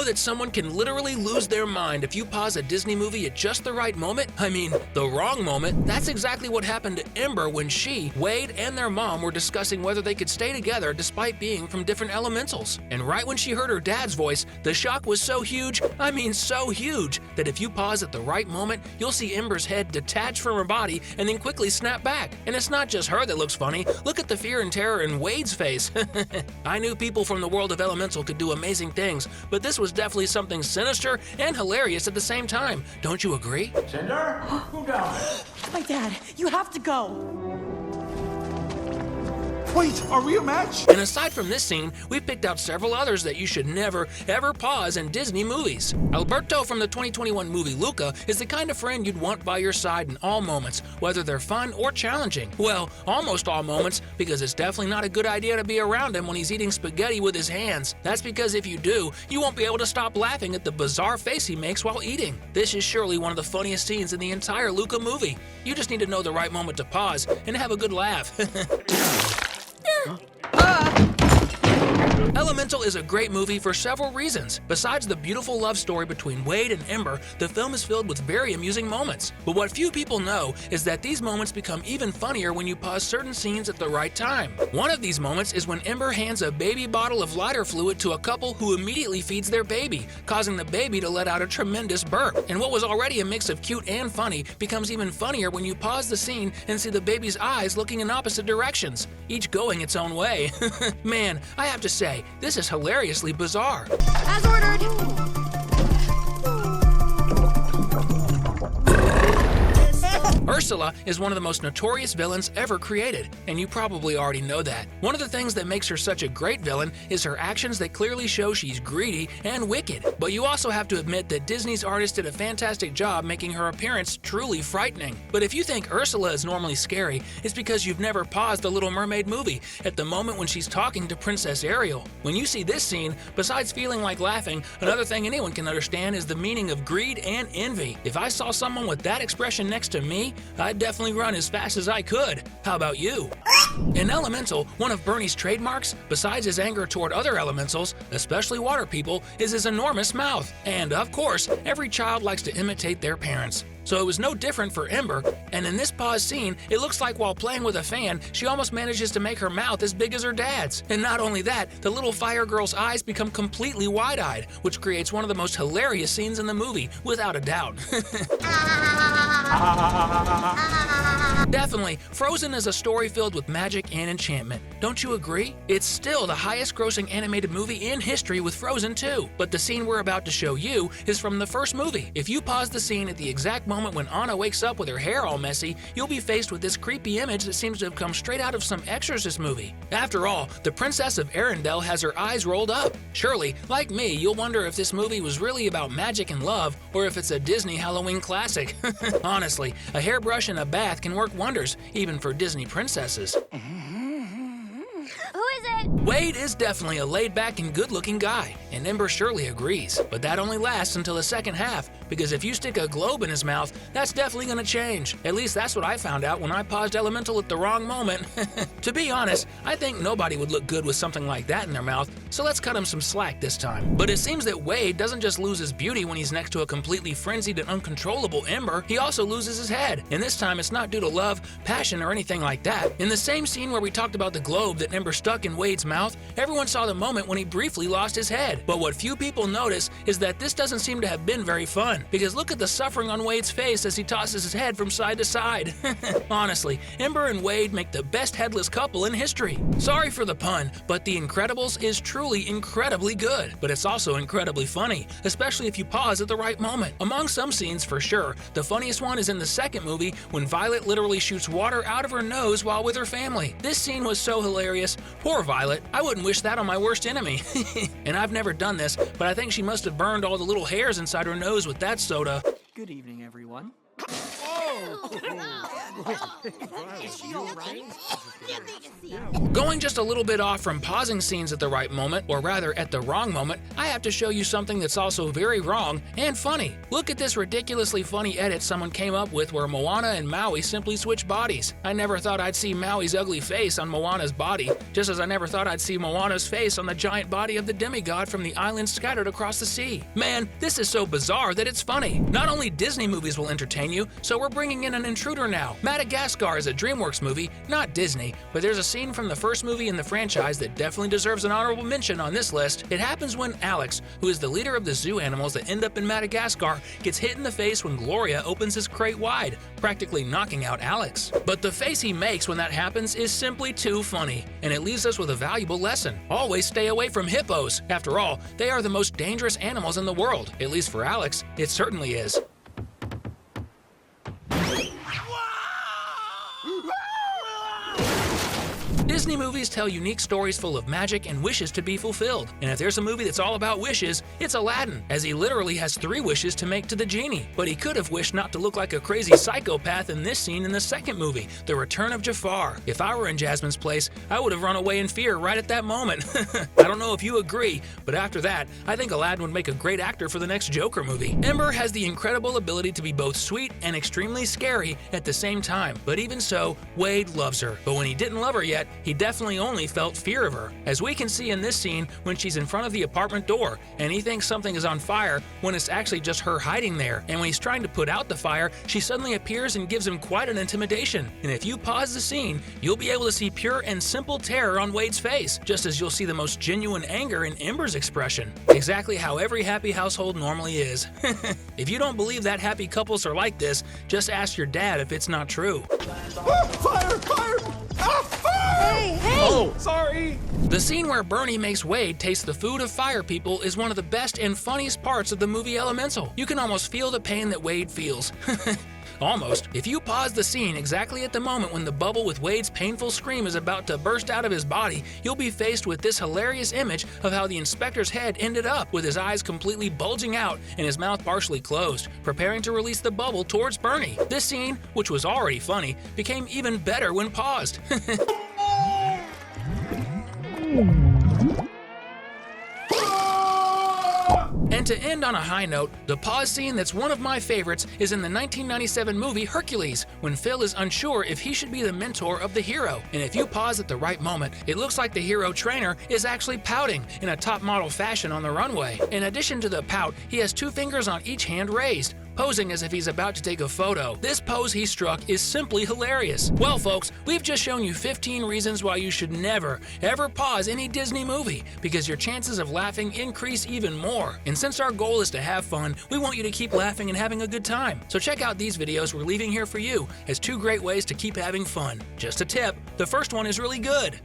that someone can literally lose their mind if you pause a Disney movie at just the right moment? I mean, the wrong moment. That's exactly what happened to Ember when she, Wade, and their mom were discussing whether they could stay together despite being from different elementals. And right when she heard her dad's voice, the shock was so huge, I mean so huge, that if you pause at the right moment, you'll see Ember's head detach from her body and then quickly snap back. And it's not just her that looks funny. Look at the fear and terror in Wade's face. I knew people from the world of Elemental could do amazing things, but this was definitely something sinister and hilarious at the same time. Don't you agree? Cinder? Who down there? My dad, you have to go. Wait, are we a match? And aside from this scene, we picked out several others that you should never, ever pause in Disney movies. Alberto from the 2021 movie Luca is the kind of friend you'd want by your side in all moments, whether they're fun or challenging. Well, almost all moments, because it's definitely not a good idea to be around him when he's eating spaghetti with his hands. That's because if you do, you won't be able to stop laughing at the bizarre face he makes while eating. This is surely one of the funniest scenes in the entire Luca movie. You just need to know the right moment to pause and have a good laugh. Elemental is a great movie for several reasons. Besides the beautiful love story between Wade and Ember, the film is filled with very amusing moments. But what few people know is that these moments become even funnier when you pause certain scenes at the right time. One of these moments is when Ember hands a baby bottle of lighter fluid to a couple who immediately feeds their baby, causing the baby to let out a tremendous burp. And what was already a mix of cute and funny becomes even funnier when you pause the scene and see the baby's eyes looking in opposite directions, each going its own way. Man, I have to say, this is hilariously bizarre. As ordered. Ursula is one of the most notorious villains ever created, and you probably already know that. One of the things that makes her such a great villain is her actions that clearly show she's greedy and wicked. But you also have to admit that Disney's artist did a fantastic job making her appearance truly frightening. But if you think Ursula is normally scary, it's because you've never paused the Little Mermaid movie at the moment when she's talking to Princess Ariel. When you see this scene, besides feeling like laughing, another thing anyone can understand is the meaning of greed and envy. If I saw someone with that expression next to me, I'd definitely run as fast as I could. How about you? In Elemental, one of Bernie's trademarks, besides his anger toward other elementals, especially water people, is his enormous mouth. And of course, every child likes to imitate their parents. So it was no different for Ember, and in this pause scene, it looks like while playing with a fan, she almost manages to make her mouth as big as her dad's. And not only that, the little fire girl's eyes become completely wide-eyed, which creates one of the most hilarious scenes in the movie, without a doubt. Definitely, Frozen is a story filled with magic and enchantment. Don't you agree? It's still the highest-grossing animated movie in history with Frozen 2. But the scene we're about to show you is from the first movie. If you pause the scene at the exact moment when Anna wakes up with her hair all messy, you'll be faced with this creepy image that seems to have come straight out of some Exorcist movie. After all, the Princess of Arendelle has her eyes rolled up. Surely, like me, you'll wonder if this movie was really about magic and love, or if it's a Disney Halloween classic. Honestly, a hairbrush and a bath can work wonders, even for Disney princesses. Who is it? Wade is definitely a laid-back and good-looking guy, and Ember surely agrees. But that only lasts until the second half, because if you stick a globe in his mouth, that's definitely gonna change. At least that's what I found out when I paused Elemental at the wrong moment. To be honest, I think nobody would look good with something like that in their mouth, so let's cut him some slack this time. But it seems that Wade doesn't just lose his beauty when he's next to a completely frenzied and uncontrollable Ember, he also loses his head. And this time it's not due to love, passion, or anything like that. In the same scene where we talked about the globe that Ember stuck in Wade's mouth, everyone saw the moment when he briefly lost his head. But what few people notice is that this doesn't seem to have been very fun, because look at the suffering on Wade's face as he tosses his head from side to side. Honestly, Ember and Wade make the best headless couple in history. Sorry for the pun, but The Incredibles is truly incredibly good, but it's also incredibly funny, especially if you pause at the right moment. Among some scenes, for sure, the funniest one is in the second movie when Violet literally shoots water out of her nose while with her family. This scene was so hilarious. Poor Violet, I wouldn't wish that on my worst enemy. And I've never done this, but I think she must have burned all the little hairs inside her nose with that soda. Good evening, everyone. Going just a little bit off from pausing scenes at the right moment, or rather at the wrong moment, I have to show you something that's also very wrong and funny. Look at this ridiculously funny edit someone came up with where Moana and Maui simply switch bodies. I never thought I'd see Maui's ugly face on Moana's body, just as I never thought I'd see Moana's face on the giant body of the demigod from the islands scattered across the sea. Man, this is so bizarre that it's funny. Not only Disney movies will entertain you, so we're bringing in an intruder now. Madagascar is a DreamWorks movie, not Disney, but there's a scene from the first movie in the franchise that definitely deserves an honorable mention on this list. It happens when Alex, who is the leader of the zoo animals that end up in Madagascar, gets hit in the face when Gloria opens his crate wide, practically knocking out Alex. But the face he makes when that happens is simply too funny, and it leaves us with a valuable lesson. Always stay away from hippos. After all, they are the most dangerous animals in the world. At least for Alex, it certainly is. Disney movies tell unique stories full of magic and wishes to be fulfilled. And if there's a movie that's all about wishes, it's Aladdin, as he literally has 3 wishes to make to the genie. But he could have wished not to look like a crazy psychopath in this scene in the second movie, The Return of Jafar. If I were in Jasmine's place, I would have run away in fear right at that moment. I don't know if you agree, but after that, I think Aladdin would make a great actor for the next Joker movie. Ember has the incredible ability to be both sweet and extremely scary at the same time. But even so, Wade loves her. But when he didn't love her yet, he definitely only felt fear of her, as we can see in this scene when she's in front of the apartment door, and he thinks something is on fire when it's actually just her hiding there. And when he's trying to put out the fire, she suddenly appears and gives him quite an intimidation. And if you pause the scene, you'll be able to see pure and simple terror on Wade's face, just as you'll see the most genuine anger in Ember's expression. Exactly how every happy household normally is. If you don't believe that happy couples are like this, just ask your dad if it's not true. Fire! Fire! Ah, fire! Hey! Oh, sorry! The scene where Bernie makes Wade taste the food of fire people is one of the best and funniest parts of the movie Elemental. You can almost feel the pain that Wade feels. Almost. If you pause the scene exactly at the moment when the bubble with Wade's painful scream is about to burst out of his body, you'll be faced with this hilarious image of how the inspector's head ended up with his eyes completely bulging out and his mouth partially closed, preparing to release the bubble towards Bernie. This scene, which was already funny, became even better when paused. And to end on a high note, the pause scene that's one of my favorites is in the 1997 movie Hercules, when Phil is unsure if he should be the mentor of the hero. And if you pause at the right moment, it looks like the hero trainer is actually pouting in a top model fashion on the runway. In addition to the pout, he has 2 fingers on each hand raised, posing as if he's about to take a photo. This pose he struck is simply hilarious. Well, folks, we've just shown you 15 reasons why you should never, ever pause any Disney movie, because your chances of laughing increase even more. And since our goal is to have fun, we want you to keep laughing and having a good time. So check out these videos we're leaving here for you as 2 great ways to keep having fun. Just a tip, the first one is really good.